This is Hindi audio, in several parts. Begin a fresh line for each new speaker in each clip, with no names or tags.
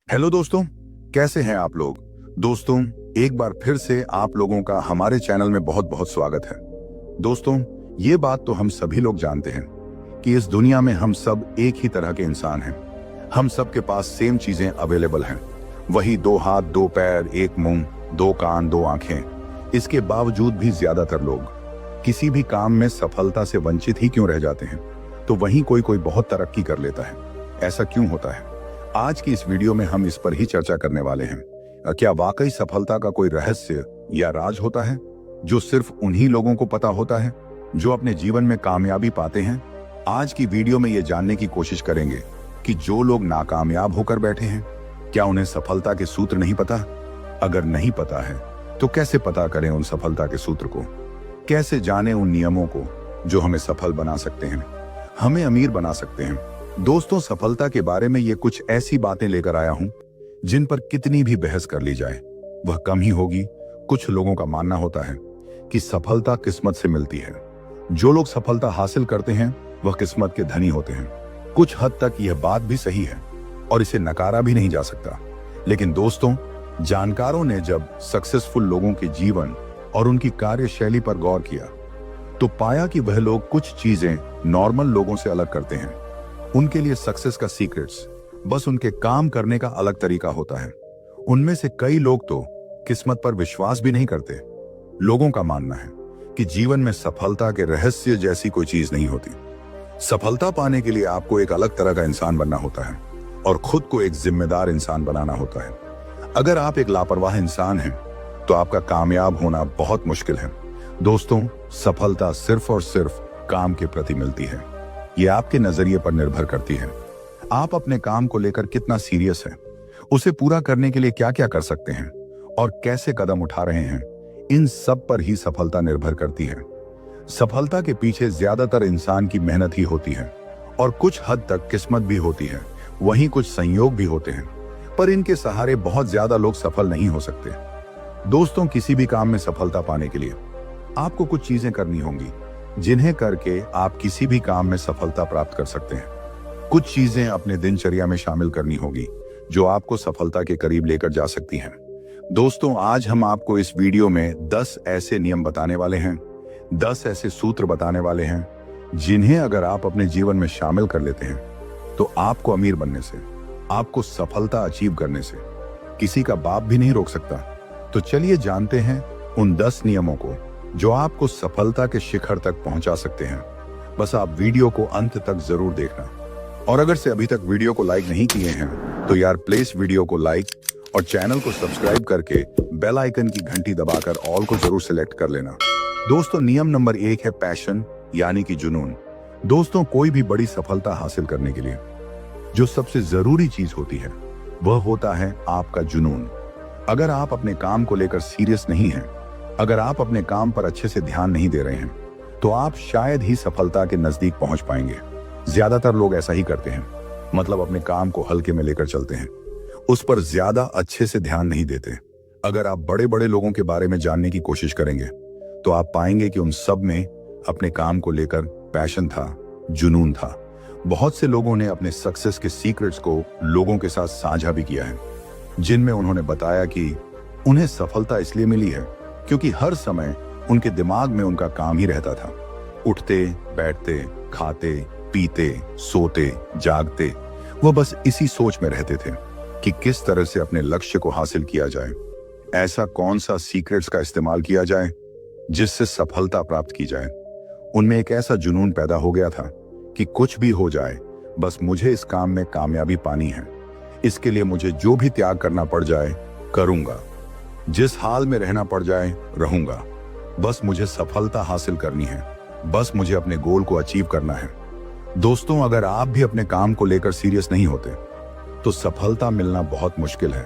हेलो दोस्तों, कैसे हैं आप लोग। दोस्तों, एक बार फिर से आप लोगों का हमारे चैनल में बहुत बहुत स्वागत है। दोस्तों, ये बात तो हम सभी लोग जानते हैं कि इस दुनिया में हम सब एक ही तरह के इंसान हैं। हम सब के पास सेम चीजें अवेलेबल हैं। वही 2 हाथ, 2 पैर, 1 मुंह, 2 कान, 2 आंखें। इसके बावजूद भी ज्यादातर लोग किसी भी काम में सफलता से वंचित ही क्यों रह जाते हैं, तो वहीं कोई कोई बहुत तरक्की कर लेता है। ऐसा क्यों होता है? आज की इस वीडियो में हम इस पर ही चर्चा करने वाले हैं। क्या वाकई सफलता का कोई रहस्य या राज होता है जो सिर्फ उन्हीं लोगों को पता होता है जो अपने जीवन में कामयाबी पाते हैं? आज की वीडियो में ये जानने की कोशिश करेंगे कि जो लोग नाकामयाब होकर बैठे हैं, क्या उन्हें सफलता के सूत्र नहीं पता? अगर नहीं पता है तो कैसे पता करें उन सफलता के सूत्र को? कैसे जाने उन नियमों को जो हमें सफल बना सकते हैं, हमें अमीर बना सकते हैं? दोस्तों, सफलता के बारे में ये कुछ ऐसी बातें लेकर आया हूं जिन पर कितनी भी बहस कर ली जाए वह कम ही होगी। कुछ लोगों का मानना होता है कि सफलता किस्मत से मिलती है। जो लोग सफलता हासिल करते हैं वह किस्मत के धनी होते हैं। कुछ हद तक यह बात भी सही है और इसे नकारा भी नहीं जा सकता। लेकिन दोस्तों, जानकारों ने जब सक्सेसफुल लोगों के जीवन और उनकी कार्यशैली पर गौर किया तो पाया कि वह लोग कुछ चीजें नॉर्मल लोगों से अलग करते हैं। उनके लिए सक्सेस का सीक्रेट्स बस उनके काम करने का अलग तरीका होता है। उनमें से कई लोग तो किस्मत पर विश्वास भी नहीं करते। लोगों का मानना है कि जीवन में सफलता के रहस्य जैसी कोई चीज नहीं होती। सफलता पाने के लिए आपको एक अलग तरह का इंसान बनना होता है और खुद को एक जिम्मेदार इंसान बनाना होता है। अगर आप एक लापरवाह इंसान हैं तो आपका कामयाब होना बहुत मुश्किल है। दोस्तों, सफलता सिर्फ और सिर्फ काम के प्रति मिलती है। ये आपके नजरिए पर निर्भर करती है। आप अपने काम को लेकर कितना सीरियस हैं, उसे पूरा करने के लिए क्या क्या कर सकते हैं और कैसे कदम उठा रहे हैं, इन सब पर ही सफलता निर्भर करती है। सफलता के पीछे ज्यादातर इंसान की मेहनत ही होती है और कुछ हद तक किस्मत भी होती है। वहीं कुछ संयोग भी होते हैं, पर इनके सहारे बहुत ज्यादा लोग सफल नहीं हो सकते। दोस्तों, किसी भी काम में सफलता पाने के लिए आपको कुछ चीजें करनी होंगी जिन्हें करके आप किसी भी काम में सफलता प्राप्त कर सकते हैं। कुछ चीजें अपने दिनचर्या में शामिल करनी होगी जो आपको सफलता के करीब लेकर जा सकती हैं। दोस्तों, आज हम आपको इस वीडियो में 10 ऐसे नियम बताने वाले हैं, 10 ऐसे सूत्र बताने वाले हैं जिन्हें अगर आप अपने जीवन में शामिल कर लेते हैं तो आपको अमीर बनने से, आपको सफलता अचीव करने से किसी का बाप भी नहीं रोक सकता। तो चलिए जानते हैं उन 10 नियमों को जो आपको सफलता के शिखर तक पहुंचा सकते हैं। बस आप वीडियो को अंत तक जरूर देखना। और अगर से अभी तक वीडियो को लाइक नहीं किए हैं तो यार प्लीज वीडियो को लाइक और चैनल को सब्सक्राइब करके बेल आइकन की घंटी दबाकर ऑल को जरूर सिलेक्ट कर लेना। दोस्तों, नियम नंबर 1 है पैशन, यानी कि जुनून। दोस्तों, कोई भी बड़ी सफलता हासिल करने के लिए जो सबसे जरूरी चीज होती है वह होता है आपका जुनून। अगर आप अपने काम को लेकर सीरियस नहीं हैं, अगर आप अपने काम पर अच्छे से ध्यान नहीं दे रहे हैं, तो आप शायद ही सफलता के नजदीक पहुंच पाएंगे। ज्यादातर लोग ऐसा ही करते हैं, मतलब अपने काम को हल्के में लेकर चलते हैं, उस पर ज्यादा अच्छे से ध्यान नहीं देते। अगर आप बड़े बड़े लोगों के बारे में जानने की कोशिश करेंगे तो आप पाएंगे कि उन सब में अपने काम को लेकर पैशन था, जुनून था। बहुत से लोगों ने अपने सक्सेस के सीक्रेट्स को लोगों के साथ साझा भी किया है, जिनमें उन्होंने बताया कि उन्हें सफलता इसलिए मिली है क्योंकि हर समय उनके दिमाग में उनका काम ही रहता था। उठते, बैठते, खाते, पीते, सोते, जागते, वह बस इसी सोच में रहते थे कि किस तरह से अपने लक्ष्य को हासिल किया जाए। ऐसा कौन सा सीक्रेट्स का इस्तेमाल किया जाए जिससे सफलता प्राप्त की जाए। उनमें एक ऐसा जुनून पैदा हो गया था कि कुछ भी हो जाए, बस मुझे इस काम में कामयाबी पानी है। इसके लिए मुझे जो भी त्याग करना पड़ जाए करूंगा, जिस हाल में रहना पड़ जाए रहूंगा। बस मुझे सफलता हासिल करनी है, बस मुझे अपने गोल को अचीव करना है। दोस्तों, अगर आप भी अपने काम को लेकर सीरियस नहीं होते तो सफलता मिलना बहुत मुश्किल है।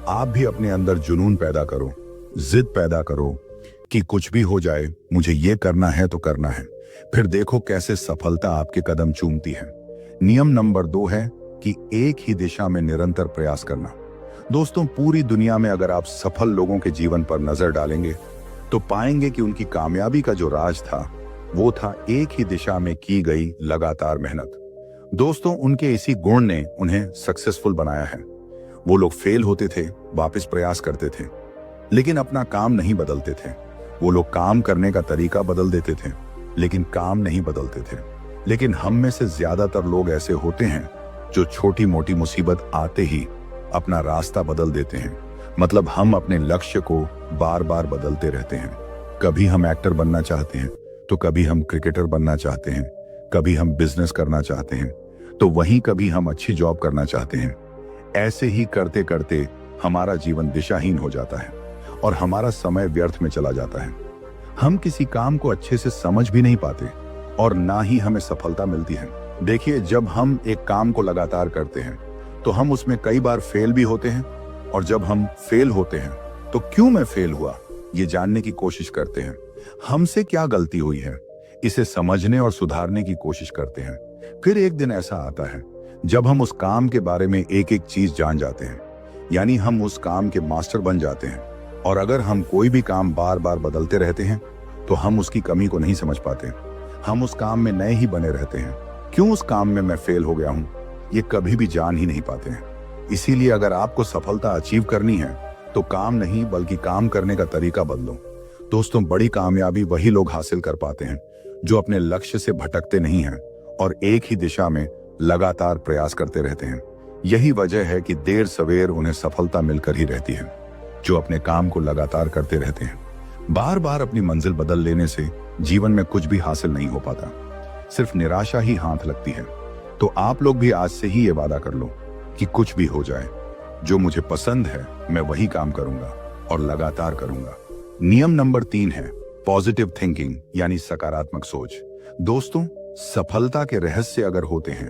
आप भी अपने अंदर जुनून पैदा करो, जिद पैदा करो कि कुछ भी हो जाए मुझे ये करना है तो करना है। फिर देखो कैसे सफलता आपके कदम चूमती है। नियम नंबर 2 है कि एक ही दिशा में निरंतर प्रयास करना। दोस्तों, पूरी दुनिया में अगर आप सफल लोगों के जीवन पर नजर डालेंगे तो पाएंगे कि उनकी कामयाबी का जो राज था वो था एक ही दिशा में की गई लगातार मेहनत। दोस्तों, उनके इसी गुण ने उन्हें सक्सेसफुल बनाया है। वो लोग फेल होते थे, वापस प्रयास करते थे, लेकिन अपना काम नहीं बदलते थे। वो लोग काम करने का तरीका बदल देते थे, लेकिन काम नहीं बदलते थे। लेकिन हम में से ज्यादातर लोग ऐसे होते हैं जो छोटी मोटी मुसीबत आते ही अपना रास्ता बदल देते हैं। मतलब हम अपने लक्ष्य को बार बार बदलते रहते हैं। कभी हम एक्टर बनना चाहते हैं, तो कभी हम क्रिकेटर बनना चाहते हैं, कभी हम बिजनेस करना चाहते हैं, तो वहीं कभी हम अच्छी जॉब करना चाहते हैं। ऐसे ही करते करते हमारा जीवन दिशाहीन हो जाता है और हमारा समय व्यर्थ में चला जाता है। हम किसी काम को अच्छे से समझ भी नहीं पाते और ना ही हमें सफलता मिलती है। देखिए, जब हम एक काम को लगातार करते हैं तो हम उसमें कई बार फेल भी होते हैं, और जब हम फेल होते हैं तो क्यों मैं फेल हुआ ये जानने की कोशिश करते हैं। हमसे क्या गलती हुई है इसे समझने और सुधारने की कोशिश करते हैं। फिर एक दिन ऐसा आता है जब हम उस काम के बारे में एक एक चीज जान जाते हैं, यानी हम उस काम के मास्टर बन जाते हैं। और अगर हम कोई भी काम बार बार बदलते रहते हैं तो हम उसकी कमी को नहीं समझ पाते। हम उस काम में नए ही बने रहते हैं। क्यों उस काम में मैं फेल हो गया हूं ये कभी भी जान ही नहीं पाते हैं। इसीलिए अगर आपको सफलता अचीव करनी है तो काम नहीं बल्कि काम करने का तरीका बदलो। दोस्तों, बड़ी कामयाबी वही लोग हासिल कर पाते हैं जो अपने लक्ष्य से भटकते नहीं हैं और एक ही दिशा में लगातार प्रयास करते रहते हैं। यही वजह है कि देर सवेर उन्हें सफलता मिलकर ही रहती है। जो अपने काम को लगातार करते रहते हैं। बार बार अपनी मंजिल बदल लेने से जीवन में कुछ भी हासिल नहीं हो पाता, सिर्फ निराशा ही हाथ लगती है। तो आप लोग भी आज से ही ये वादा कर लो कि कुछ भी हो जाए, जो मुझे पसंद है मैं वही काम करूंगा और लगातार करूंगा। नियम नंबर 3 है पॉजिटिव थिंकिंग, यानी सकारात्मक सोच। दोस्तों, सफलता के रहस्य अगर होते हैं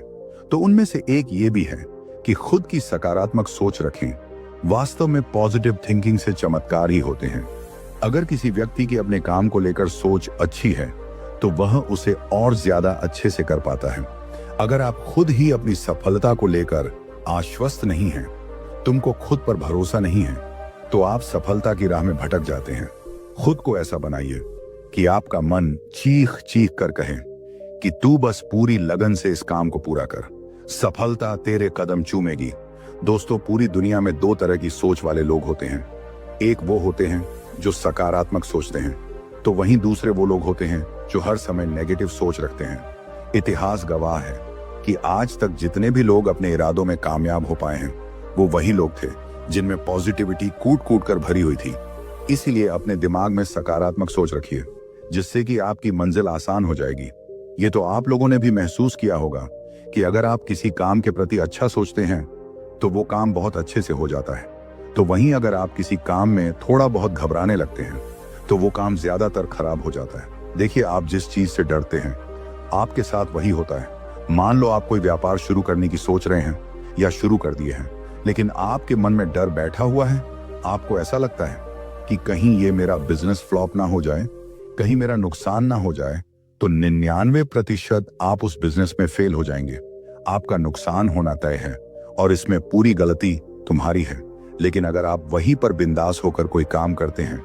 तो उनमें से एक ये भी है कि खुद की सकारात्मक सोच रखें। वास्तव में पॉजिटिव थिंकिंग से चमत्कार ही होते हैं। अगर किसी व्यक्ति की अपने काम को लेकर सोच अच्छी है तो वह उसे और ज्यादा अच्छे से कर पाता है। अगर आप खुद ही अपनी सफलता को लेकर आश्वस्त नहीं हैं, तुमको खुद पर भरोसा नहीं है, तो आप सफलता की राह में भटक जाते हैं। खुद को ऐसा बनाइए कि आपका मन चीख चीख कर कहे कि तू बस पूरी लगन से इस काम को पूरा कर, सफलता तेरे कदम चूमेगी। दोस्तों, पूरी दुनिया में 2 तरह की सोच वाले लोग होते हैं। एक वो होते हैं जो सकारात्मक सोचते हैं, तो वहीं दूसरे वो लोग होते हैं जो हर समय नेगेटिव सोच रखते हैं। इतिहास गवाह है कि आज तक जितने भी लोग अपने इरादों में कामयाब हो पाए हैं वो वही लोग थे जिनमें पॉजिटिविटी कूट कूट कर भरी हुई थी। इसीलिए अपने दिमाग में सकारात्मक सोच रखिए, जिससे कि आपकी मंजिल आसान हो जाएगी। ये तो आप लोगों ने भी महसूस किया होगा कि अगर आप किसी काम के प्रति अच्छा सोचते हैं तो वो काम बहुत अच्छे से हो जाता है। तो वहीं अगर आप किसी काम में थोड़ा बहुत घबराने लगते हैं तो वो काम ज्यादातर खराब हो जाता है। देखिए, आप जिस चीज से डरते हैं आपके साथ वही होता है। मान लो आप कोई व्यापार शुरू करने की सोच रहे हैं या शुरू कर दिए हैं, लेकिन आपके मन में डर बैठा हुआ है। आपको ऐसा लगता है कि कहीं ये मेरा बिजनेस फ्लॉप ना हो जाए, कहीं मेरा नुकसान ना हो जाए, तो 99% आप उस बिजनेस में फेल हो जाएंगे। आपका नुकसान होना तय है और इसमें पूरी गलती तुम्हारी है। लेकिन अगर आप वहीं पर बिंदास होकर कोई काम करते हैं,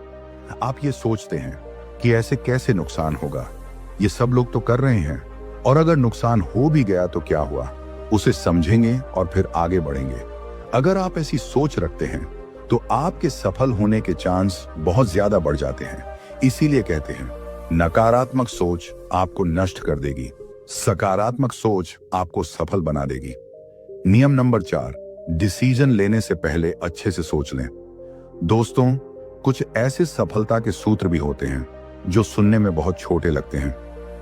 आप ये सोचते हैं कि ऐसे कैसे नुकसान होगा, ये सब लोग तो कर रहे हैं, और अगर नुकसान हो भी गया तो क्या हुआ, उसे समझेंगे और फिर आगे बढ़ेंगे। अगर आप ऐसी सोच रखते हैं तो आपके सफल होने के चांस बहुत ज्यादा बढ़ जाते हैं। इसीलिए कहते हैं नकारात्मक सोच आपको नष्ट कर देगी, सकारात्मक सोच आपको सफल बना देगी। नियम नंबर 4, डिसीजन लेने से पहले अच्छे से सोच लें। दोस्तों, कुछ ऐसे सफलता के सूत्र भी होते हैं जो सुनने में बहुत छोटे लगते हैं,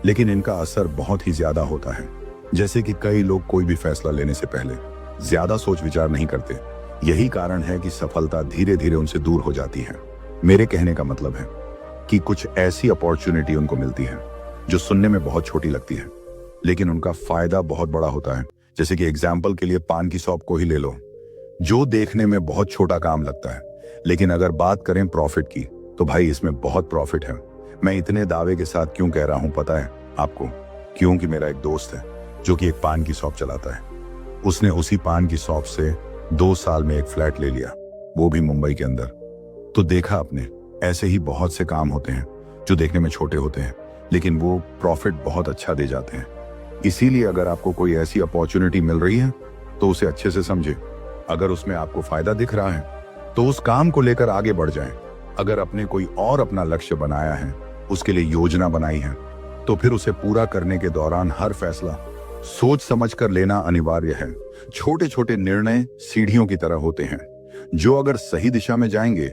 लेकिन इनका असर बहुत ही ज्यादा होता है। जैसे कि कई लोग कोई भी फैसला लेने से पहले ज्यादा सोच विचार नहीं करते। यही कारण है कि सफलता धीरे धीरे उनसे दूर हो जाती है। मेरे कहने का मतलब है कि कुछ ऐसी अपॉर्चुनिटी उनको मिलती है जो सुनने में बहुत छोटी लगती है, लेकिन उनका फायदा बहुत बड़ा होता है। जैसे कि एग्जाम्पल के लिए पान की शॉप को ही ले लो, जो देखने में बहुत छोटा काम लगता है, लेकिन अगर बात करें प्रॉफिट की तो भाई इसमें बहुत प्रॉफिट है। मैं इतने दावे के साथ क्यों कह रहा हूं पता है आपको? क्योंकि मेरा एक दोस्त है जो कि एक पान की शॉप चलाता है। उसने उसी पान की शॉप से 2 साल में एक फ्लैट ले लिया, वो भी मुंबई के अंदर। तो देखा आपने, ऐसे ही बहुत से काम होते हैं जो देखने में छोटे होते हैं, लेकिन वो प्रॉफिट बहुत अच्छा दे जाते हैं। इसीलिए अगर आपको कोई ऐसी अपॉर्चुनिटी मिल रही है तो उसे अच्छे से समझे, अगर उसमें आपको फायदा दिख रहा है तो उस काम को लेकर आगे बढ़ जाएं। अगर अपने कोई और अपना लक्ष्य बनाया है, उसके लिए योजना बनाई है, तो फिर उसे पूरा करने के दौरान हर फैसला सोच समझ कर लेना अनिवार्य है। छोटे छोटे निर्णय सीढ़ियों की तरह होते हैं, जो अगर सही दिशा में जाएंगे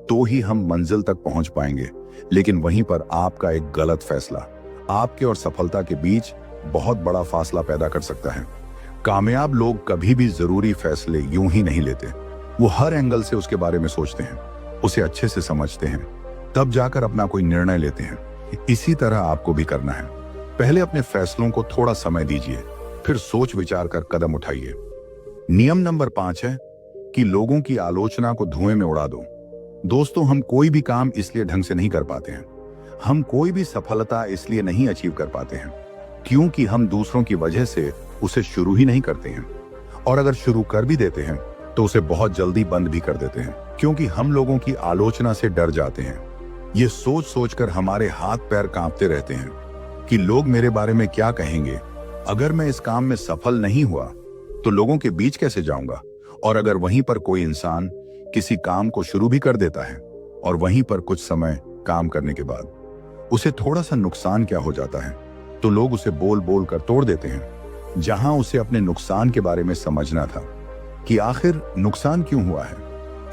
तो ही हम मंजिल तक पहुंच पाएंगे, लेकिन वहीं पर आपका एक गलत फैसला आपके और सफलता के बीच बहुत बड़ा फासला पैदा कर सकता है। कामयाब लोग कभी भी जरूरी फैसले यूं ही नहीं लेते। वो हर एंगल से उसके बारे में सोचते हैं, उसे अच्छे से समझते हैं, तब जाकर अपना कोई निर्णय लेते हैं। इसी तरह आपको भी करना है। पहले अपने फैसलों को थोड़ा समय दीजिए, फिर सोच विचार कर कदम उठाइए। नियम नंबर 5 है कि लोगों की आलोचना को धुएं में उड़ा दो। दोस्तों, हम कोई भी काम इसलिए ढंग से नहीं कर पाते हैं, हम कोई भी सफलता इसलिए नहीं अचीव कर पाते हैं क्योंकि हम दूसरों की वजह से उसे शुरू ही नहीं करते हैं, और अगर शुरू कर भी देते हैं तो उसे बहुत जल्दी बंद भी कर देते हैं, क्योंकि हम लोगों की आलोचना से डर जाते हैं। ये सोच सोचकर हमारे हाथ पैर कांपते रहते हैं कि लोग मेरे बारे में क्या कहेंगे, अगर मैं इस काम में सफल नहीं हुआ तो लोगों के बीच कैसे जाऊंगा। और अगर वहीं पर कोई इंसान किसी काम को शुरू भी कर देता है और वहीं पर कुछ समय काम करने के बाद उसे थोड़ा सा नुकसान क्या हो जाता है, तो लोग उसे बोल बोल कर तोड़ देते हैं, जहां उसे अपने नुकसान के बारे में समझना था कि आखिर नुकसान क्यों हुआ है।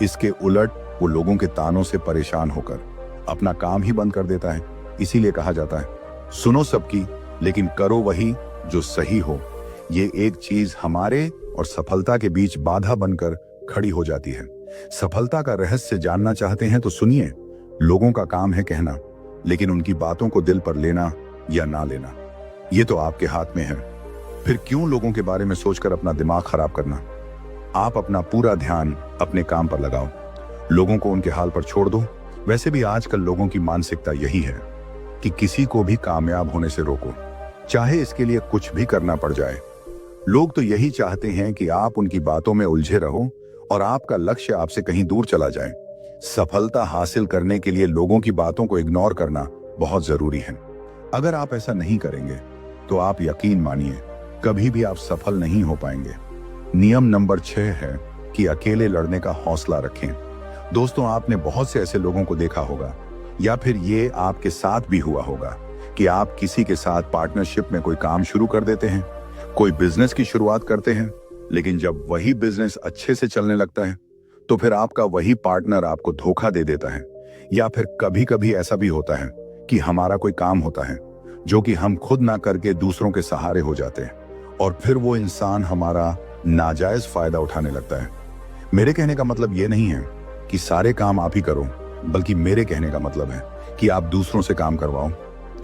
इसके उलट वो लोगों के तानों से परेशान होकर अपना काम ही बंद कर देता है। इसीलिए कहा जाता है, सुनो सबकी लेकिन करो वही जो सही हो। ये एक चीज हमारे और सफलता के बीच बाधा बनकर खड़ी हो जाती है। सफलता का रहस्य जानना चाहते हैं तो सुनिए, लोगों का काम है कहना, लेकिन उनकी बातों को दिल पर लेना या ना लेना ये तो आपके हाथ में है। फिर क्यों लोगों के बारे में सोचकर अपना दिमाग खराब करना। आप अपना पूरा ध्यान अपने काम पर लगाओ, लोगों को उनके हाल पर छोड़ दो। वैसे भी आजकल लोगों की मानसिकता यही है कि किसी को भी कामयाब होने से रोको, चाहे इसके लिए कुछ भी करना पड़ जाए। लोग तो यही चाहते हैं कि आप उनकी बातों में उलझे रहो और आपका लक्ष्य आपसे कहीं दूर चला जाए। सफलता हासिल करने के लिए लोगों की बातों को इग्नोर करना बहुत जरूरी है। अगर आप ऐसा नहीं करेंगे तो आप यकीन मानिए कभी भी आप सफल नहीं हो पाएंगे। नियम नंबर 6 है कि अकेले लड़ने का हौसला रखें। दोस्तों, आपने बहुत से ऐसे लोगों को देखा होगा या फिर ये आपके साथ भी हुआ होगा कि आप किसी के साथ पार्टनरशिप में कोई काम शुरू कर देते हैं, कोई बिजनेस की शुरुआत करते हैं, लेकिन जब वही बिजनेस अच्छे से चलने लगता है तो फिर आपका वही पार्टनर आपको धोखा दे देता है। या फिर कभी कभी ऐसा भी होता है कि हमारा कोई काम होता है जो कि हम खुद ना करके दूसरों के सहारे हो जाते हैं और फिर वो इंसान हमारा नाजायज फायदा उठाने लगता है। मेरे कहने का मतलब ये नहीं है कि सारे काम आप ही करो, बल्कि मेरे कहने का मतलब है कि आप दूसरों से काम करवाओ,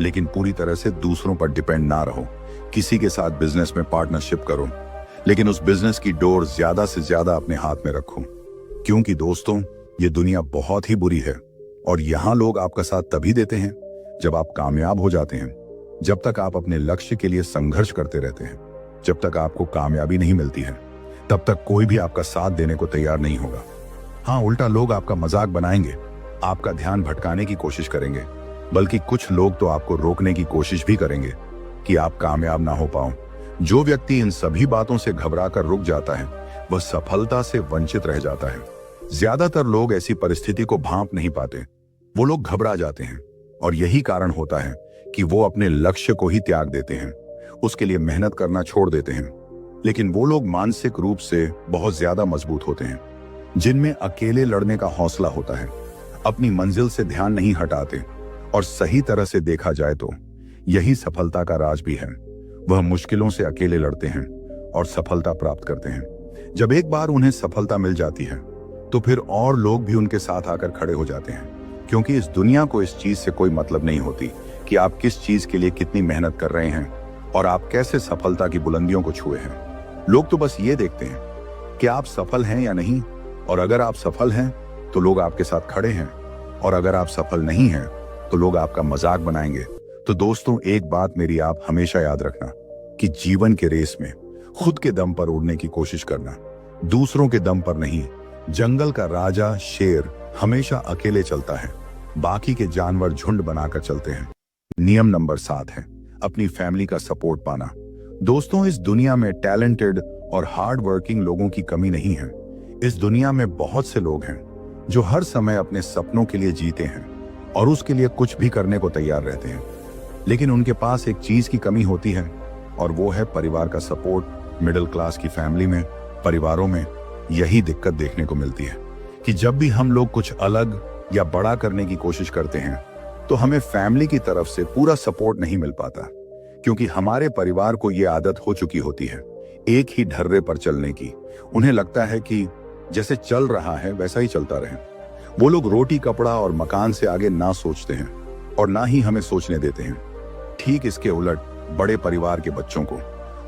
लेकिन पूरी तरह से दूसरों पर डिपेंड ना रहो। किसी के साथ बिजनेस में पार्टनरशिप करो, लेकिन उस बिजनेस की डोर ज्यादा से ज्यादा अपने हाथ में रखो, क्योंकि दोस्तों ये दुनिया बहुत ही बुरी है और यहाँ लोग आपका साथ तभी देते हैं जब आप कामयाब हो जाते हैं। जब तक आप अपने लक्ष्य के लिए संघर्ष करते रहते हैं, जब तक आपको कामयाबी नहीं मिलती है, तब तक कोई भी आपका साथ देने को तैयार नहीं होगा। हाँ, उल्टा लोग आपका मजाक बनाएंगे, आपका ध्यान भटकाने की कोशिश करेंगे, बल्कि कुछ लोग तो आपको रोकने की कोशिश भी करेंगे कि आप कामयाब ना हो पाओ। जो व्यक्ति इन सभी बातों से घबराकर रुक जाता है वह सफलता से वंचित रह जाता है। ज्यादातर लोग ऐसी परिस्थिति को भांप नहीं पाते, वो लोग घबरा जाते हैं और यही कारण होता है कि वो अपने लक्ष्य को ही त्याग देते हैं, उसके लिए मेहनत करना छोड़ देते हैं। लेकिन वो लोग मानसिक रूप से बहुत ज्यादा मजबूत होते हैं, जिनमें अकेले लड़ने का हौसला होता है, अपनी मंजिल से ध्यान नहीं हटाते और सही तरह से देखा जाए तो यही सफलता का राज भी है। वह मुश्किलों से अकेले लड़ते हैं और सफलता प्राप्त करते हैं। जब एक बार उन्हें सफलता मिल जाती है तो फिर और लोग भी उनके साथ आकर खड़े हो जाते हैं, क्योंकि इस दुनिया को इस चीज से कोई मतलब नहीं होती कि आप किस चीज के लिए कितनी मेहनत कर रहे हैं और आप कैसे सफलता की बुलंदियों को छुए हैं। लोग तो बस ये देखते हैं कि आप सफल हैं या नहीं, और अगर आप सफल हैं तो लोग आपके साथ खड़े हैं, और अगर आप सफल नहीं हैं तो लोग आपका मजाक बनाएंगे। तो दोस्तों, एक बात मेरी आप हमेशा याद रखना कि जीवन के रेस में खुद के दम पर उड़ने की कोशिश करना, दूसरों के दम पर नहीं। जंगल का राजा शेर हमेशा अकेले चलता है, बाकी के जानवर झुंड बनाकर चलते हैं। नियम नंबर 7 है अपनी फैमिली का सपोर्ट पाना। दोस्तों, इस दुनिया में टैलेंटेड और हार्ड वर्किंग लोगों की कमी नहीं है, इस दुनिया में बहुत से लोग हैं जो हर समय अपने सपनों के लिए जीते हैं और उसके लिए कुछ भी करने को तैयार रहते हैं, लेकिन उनके पास एक चीज की कमी होती है और वो है परिवार का सपोर्ट। मिडिल क्लास की फैमिली में, परिवारों में यही दिक्कत देखने को मिलती है कि जब भी हम लोग कुछ अलग या बड़ा करने की कोशिश करते हैं तो हमें फैमिली की तरफ से पूरा सपोर्ट नहीं मिल पाता, क्योंकि हमारे परिवार को ये आदत हो चुकी होती है एक ही ढर्रे पर चलने की। उन्हें लगता है कि जैसे चल रहा है वैसा ही चलता रहे। वो लोग रोटी कपड़ा और मकान से आगे ना सोचते हैं और ना ही हमें सोचने देते हैं। ठीक इसके उलट बड़े परिवार के बच्चों को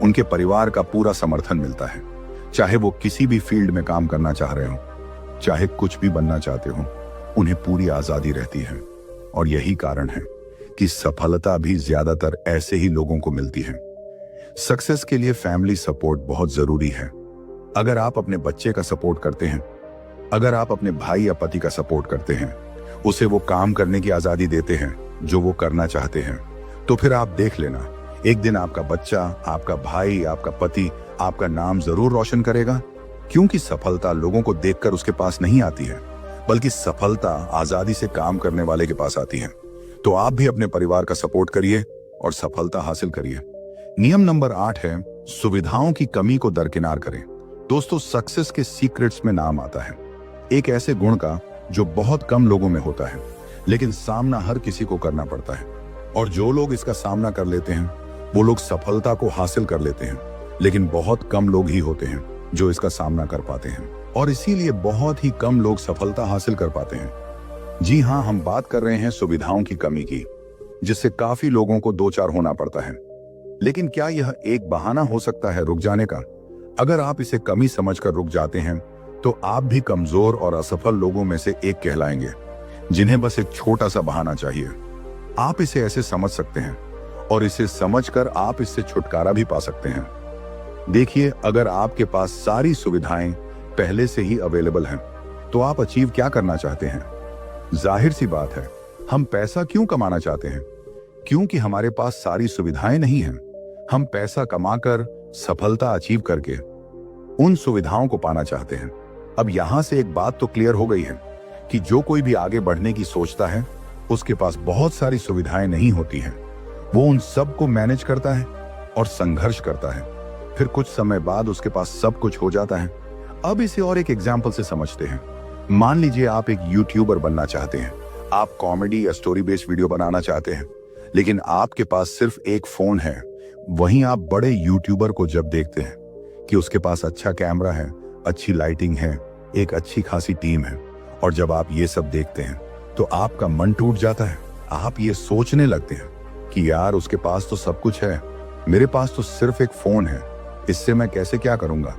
उनके परिवार का पूरा समर्थन मिलता है, चाहे वो किसी भी फील्ड में काम करना चाह रहे हो, चाहे कुछ भी बनना चाहते हो, उन्हें पूरी आजादी रहती है। और यही कारण है कि सफलता भी ज्यादातर ऐसे ही लोगों को मिलती है। सक्सेस के लिए फैमिली सपोर्ट बहुत जरूरी है। अगर आप अपने बच्चे का सपोर्ट करते हैं, अगर आप अपने भाई या पति का सपोर्ट करते हैं, उसे वो काम करने की आजादी देते हैं जो वो करना चाहते हैं, तो फिर आप देख लेना, एक दिन आपका बच्चा, आपका भाई, आपका पति आपका नाम जरूर रोशन करेगा। क्योंकि सफलता लोगों को देखकर उसके पास नहीं आती है, बल्कि सफलता आजादी से काम करने वाले के पास आती है। तो आप भी अपने परिवार का सपोर्ट करिए और सफलता हासिल करिए। नियम नंबर 8 है, सुविधाओं की कमी को दरकिनार करें। दोस्तों, सक्सेस के सीक्रेट्स में नाम आता है एक ऐसे गुण का जो बहुत कम लोगों में होता है, लेकिन सामना हर किसी को करना पड़ता है। और जो लोग इसका सामना कर लेते हैं वो लोग सफलता को हासिल कर लेते हैं, लेकिन बहुत कम लोग ही होते हैं जो इसका सामना कर पाते हैं, और इसीलिए बहुत ही कम लोग सफलता हासिल कर पाते हैं। जी हाँ, हम बात कर रहे हैं सुविधाओं की कमी की, जिससे काफी लोगों को दो चार होना पड़ता है। लेकिन क्या यह एक बहाना हो सकता है रुक जाने का? अगर आप इसे कमी समझकर रुक जाते हैं तो आप भी कमजोर और असफल लोगों में से एक कहलाएंगे, जिन्हें बस एक छोटा सा बहाना चाहिए। आप इसे ऐसे समझ सकते हैं और इसे समझकर आप इससे छुटकारा भी पा सकते हैं। देखिए, अगर आपके पास सारी सुविधाएं पहले से ही अवेलेबल हैं, तो आप अचीव क्या करना चाहते हैं? जाहिर सी बात है, हम पैसा क्यों कमाना चाहते हैं? क्योंकि हमारे पास सारी सुविधाएं नहीं हैं। हम पैसा कमाकर, सफलता अचीव करके उन सुविधाओं को पाना चाहते हैं। अब यहां से एक बात तो क्लियर हो गई है कि जो कोई भी आगे बढ़ने की सोचता है उसके पास बहुत सारी सुविधाएं नहीं होती हैं। वो उन सब को मैनेज करता है और संघर्ष करता है, फिर कुछ समय बाद उसके पास सब कुछ हो जाता है। अब इसे और एक एग्जाम्पल से समझते हैं। मान लीजिए आप एक यूट्यूबर बनना चाहते हैं, आप कॉमेडी या स्टोरी बेस्ड वीडियो बनाना चाहते हैं, लेकिन आपके पास सिर्फ एक फोन है। वहीं आप बड़े यूट्यूबर को जब देखते हैं कि उसके पास अच्छा कैमरा है, अच्छी लाइटिंग है, एक अच्छी खासी टीम है, और जब आप ये सब देखते हैं तो आपका मन टूट जाता है। आप ये सोचने लगते हैं कि यार, उसके पास तो सब कुछ है, मेरे पास तो सिर्फ एक फोन है, इससे मैं कैसे क्या करूंगा।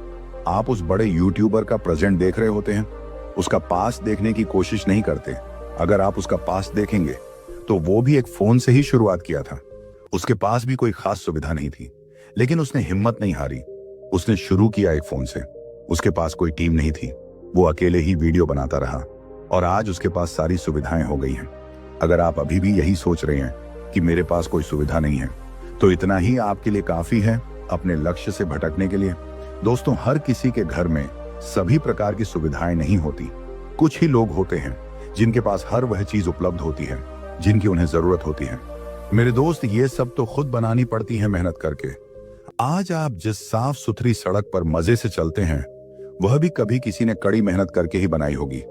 आप उस बड़े यूट्यूबर का प्रेजेंट देख रहे होते हैं, उसका पास्ट देखने की कोशिश नहीं करते। अगर आप उसका पास्ट देखेंगे तो वो भी एक फोन से ही शुरुआत किया था। उसके पास भी कोई खास सुविधा नहीं थी, लेकिन उसने हिम्मत नहीं हारी। उसने शुरू किया एक फोन से। उसके पास कोई टीम नहीं थी, वो अकेले ही वीडियो बनाता रहा, और आज उसके पास सारी सुविधाएं हो गई हैं। अगर आप अभी भी यही सोच रहे हैं कि मेरे पास कोई सुविधा नहीं है, तो इतना ही आपके लिए काफी है अपने लक्ष्य से भटकने के लिए। दोस्तों, हर किसी के घर में सभी प्रकार की सुविधाएं नहीं होती। कुछ ही लोग होते हैं जिनके पास हर वह चीज उपलब्ध होती है जिनकी उन्हें जरूरत होती है। मेरे दोस्त, ये सब तो खुद बनानी पड़ती है मेहनत करके। आज आप जिस साफ सुथरी सड़क पर मजे से चलते हैं, वह भी कभी किसी ने कड़ी मेहनत करके ही बनाई होगी।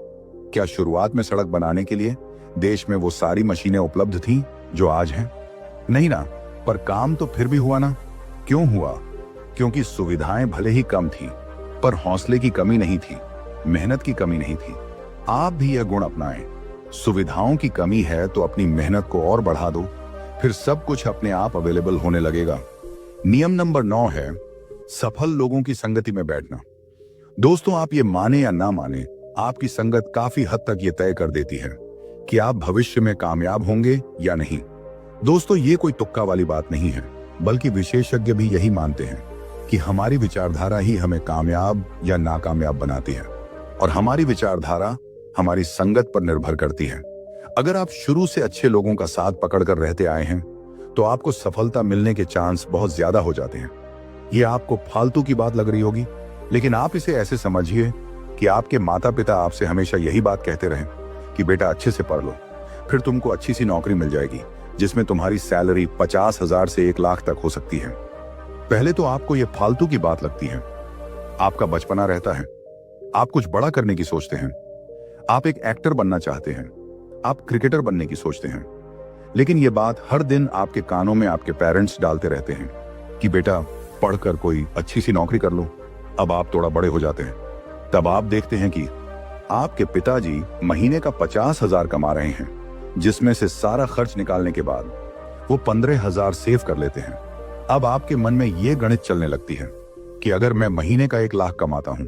क्या शुरुआत में सड़क बनाने के लिए देश में वो सारी मशीनें उपलब्ध थीं जो आज हैं? नहीं ना, पर काम तो फिर भी हुआ ना। क्यों हुआ? क्योंकि सुविधाएं भले ही कम थी, पर हौसले की कमी नहीं थी, मेहनत की कमी नहीं थी। आप भी यह गुण अपनाएं। सुविधाओं की कमी है तो अपनी मेहनत को और बढ़ा दो, फिर सब कुछ अपने आप अवेलेबल होने लगेगा। नियम नंबर 9 है, सफल लोगों की संगति में बैठना। दोस्तों, आप ये माने या ना माने, आपकी संगत काफी हद तक ये तय कर देती है कि आप भविष्य में कामयाब होंगे या नहीं। दोस्तों, ये कोई तुक्का वाली बात नहीं है, बल्कि विशेषज्ञ भी यही मानते हैं कि हमारी विचारधारा ही हमें कामयाब या नाकामयाब बनाती है, और हमारी विचारधारा हमारी संगत पर निर्भर करती है। अगर आप शुरू से अच्छे लोगों का साथ पकड़कर रहते आए हैं, तो आपको सफलता मिलने के चांस बहुत ज्यादा हो जाते हैं। ये आपको फालतू की बात लग रही होगी, लेकिन आप इसे ऐसे समझिए कि आपके माता पिता आपसे हमेशा यही बात कहते रहें कि बेटा अच्छे से पढ़ लो, फिर तुमको अच्छी सी नौकरी मिल जाएगी जिसमें तुम्हारी सैलरी 50,000 से 1 लाख तक हो सकती है। पहले तो आपको यह फालतू की बात लगती है। आपका बचपना रहता है, आप कुछ बड़ा करने की सोचते हैं, आप एक एक्टर बनना चाहते हैं, आप क्रिकेटर बनने की सोचते हैं, लेकिन यह बात हर दिन आपके कानों में आपके पेरेंट्स डालते रहते हैं कि बेटा पढ़कर कोई अच्छी सी नौकरी कर लो। अब आप थोड़ा बड़े हो जाते हैं, तब आप देखते हैं कि आपके पिताजी महीने का 50,000 कमा रहे हैं, जिसमें से सारा खर्च निकालने के बाद वो 15,000 सेव कर लेते हैं। अब आपके मन में ये गणित चलने लगती है कि अगर मैं महीने का 1 लाख कमाता हूं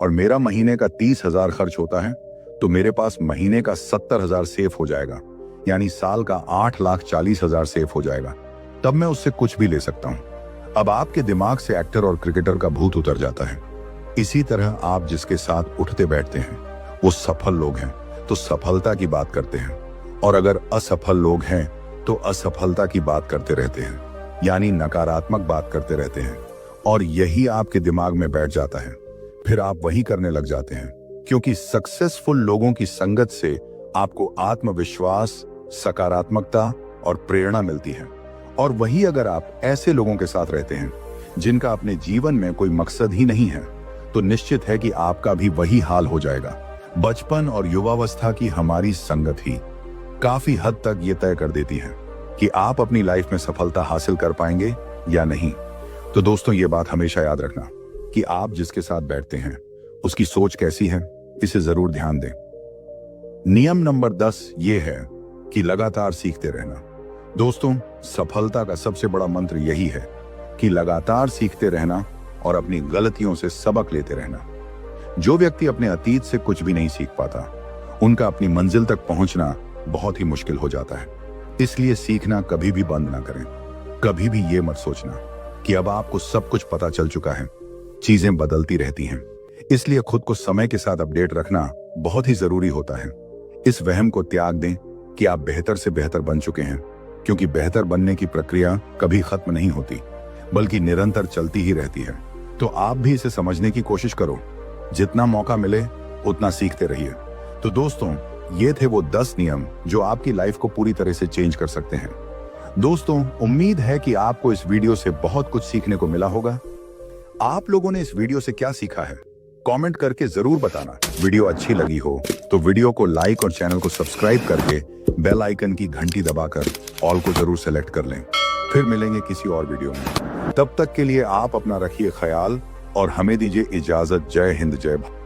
और मेरा महीने का 30,000 खर्च होता है तो मेरे पास महीने का 70,000 सेव हो जाएगा, यानी साल का 8,40,000 सेव हो जाएगा। तब मैं उससे कुछ भी ले सकता हूं। अब आपके दिमाग से एक्टर और क्रिकेटर का भूत उतर जाता है। इसी तरह आप जिसके साथ उठते बैठते हैं वो सफल लोग हैं तो सफलता की बात करते हैं, और अगर असफल लोग हैं तो असफलता की बात करते रहते हैं, यानी नकारात्मक बात करते रहते हैं, और यही आपके दिमाग में बैठ जाता है। फिर आप वही करने लग जाते हैं, क्योंकि सक्सेसफुल लोगों की संगत से आपको आत्मविश्वास, सकारात्मकता और प्रेरणा मिलती है। और वही अगर आप ऐसे लोगों के साथ रहते हैं जिनका अपने जीवन में कोई मकसद ही नहीं है, तो निश्चित है कि आपका भी वही हाल हो जाएगा। बचपन और युवावस्था की हमारी संगत ही काफी हद तक ये तय कर देती है कि आप अपनी लाइफ में सफलता हासिल कर पाएंगे या नहीं। तो दोस्तों, ये बात हमेशा याद रखना कि आप जिसके साथ बैठते हैं उसकी सोच कैसी है, इसे जरूर ध्यान दें। नियम नंबर 10 ये है कि लगातार सीखते रहना। दोस्तों, सफलता का सबसे बड़ा मंत्र यही है कि लगातार सीखते रहना और अपनी गलतियों से सबक लेते रहना। जो व्यक्ति अपने अतीत से कुछ भी नहीं सीख पाता, उनका अपनी मंजिल तक पहुंचना बहुत ही मुश्किल हो जाता है। इसलिए सीखना कभी भी बंद ना करें। कभी भी ये मत सोचना कि अब आपको सब कुछ पता चल चुका है। चीजें बदलती रहती हैं, इसलिए खुद को समय के साथ अपडेट रखना बहुत ही जरूरी होता है। इस वहम को त्याग दें कि आप बेहतर से बेहतर बन चुके हैं, क्योंकि बेहतर बनने की प्रक्रिया कभी खत्म नहीं होती, बल्कि निरंतर चलती ही रहती है। तो आप भी इसे समझने की कोशिश करो। जितना मौका मिले उतना सीखते रहिए। तो दोस्तों, ये थे वो 10 नियम जो आपकी लाइफ को पूरी तरह से चेंज कर सकते हैं। दोस्तों, उम्मीद है कि आपको इस वीडियो से बहुत कुछ सीखने को मिला होगा। आप लोगों ने इस वीडियो से क्या सीखा है, कमेंट करके जरूर बताना। वीडियो अच्छी लगी हो तो वीडियो को लाइक और चैनल को सब्सक्राइब करके बेल आइकन की घंटी दबाकर ऑल को जरूर सेलेक्ट कर लें। फिर मिलेंगे किसी और वीडियो में। तब तक के लिए आप अपना रखिए ख्याल और हमें दीजिए इजाजत। जय हिंद, जय भारत।